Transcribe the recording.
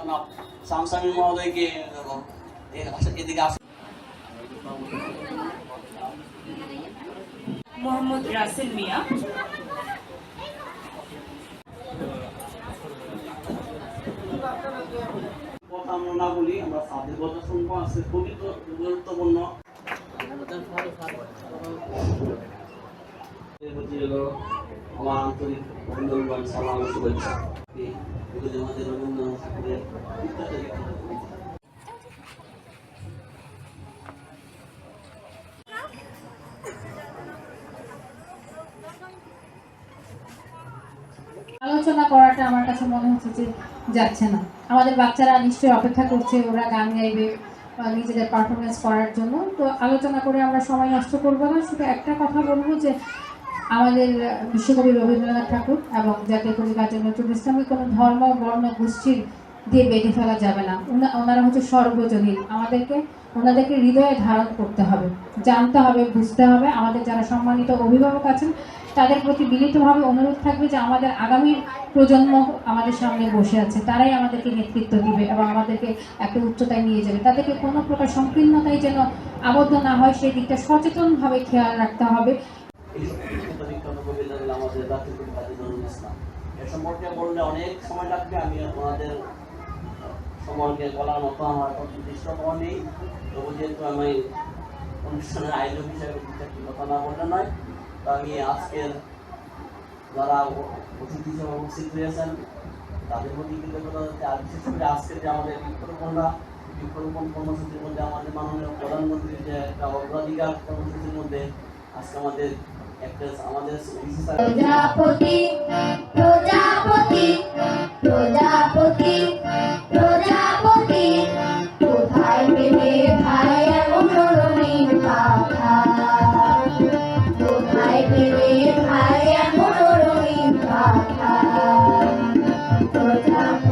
জনাব শামসামী মহোদয়কে এদিকে আসুন। মোহাম্মদ রাসেল মিয়া, কথা আমরা না বলি, আমরা সাদের কথা শুনবো। আজকে খুবই গুরুত্বপূর্ণ আমার আন্তরিক অভিনন্দন, সালাম, শুভেচ্ছা। আমাদের রবীন্দ্রনাথ ঠাকুরের আলোচনা করাটা আমার কাছে মনে হচ্ছে যে যাচ্ছে না। আমাদের বাচ্চারা নিশ্চয়ই অপেক্ষা করছে, ওরা গান গাইবে নিজেদের পারফরমেন্স করার জন্য। তো আলোচনা করে আমরা সময় নষ্ট করবো না। শুধু একটা কথা বলবো যে আমাদের বিশ্বকবি রবীন্দ্রনাথ ঠাকুর এবং জাতীয় কবি কাজী নজরুল ইসলামকে কোনো ধর্ম বর্ণ গোষ্ঠীর দিয়ে বেঁধে ফেলা যাবে না। ওনারা হচ্ছে সর্বজনীন। ওনাদেরকে হৃদয়ে ধারণ করতে হবে, জানতে হবে, বুঝতে হবে। আমাদের যারা সম্মানিত অভিভাবক আছেন তাদের প্রতি বিনীতভাবে অনুরোধ থাকবে যে আমাদের আগামীর প্রজন্ম আমাদের সামনে বসে আছে, তারাই আমাদেরকে নেতৃত্ব দিবে এবং আমাদেরকে একটা উচ্চতায় নিয়ে যাবে। তাদেরকে কোনো প্রকার সংকীর্ণতায় যেন আবদ্ধ না হয় সেই দিকটা সচেতনভাবে খেয়াল রাখতে হবে। আমাদের জাতীয় কবি কাজী নজরুল ইসলাম এ সম্পর্কে বললে অনেক সময় লাগবে। আমি ওনাদের সম্পর্কে বলার মতো আমার নির্দিষ্ট নেই। তবু যেহেতু আমি অনুষ্ঠানের আয়োজক হিসেবে একটি কথা না বললে নয়, তো আমি আজকের যারা অতিথি হিসেবে উপস্থিত হয়েছেন তাদের প্রতি কৃতজ্ঞতা যাচ্ছে। আর বিশেষ করে আজকে যে আমাদের বৃক্ষরোপণ কর্মসূচির মধ্যে আমাদের মাননীয় প্রধানমন্ত্রীর যে একটা অগ্রাধিকার কর্মসূচির মধ্যে আজকে আমাদের একটা আমাদের প্রজাপতি প্রজাপতি প্রজাপতি প্রজাপতি কোথায় পেলে ভাই এমন রঙিন পাখা, কোথায় পেলে ভাই এমন রঙিন পাখা। প্রজাপতি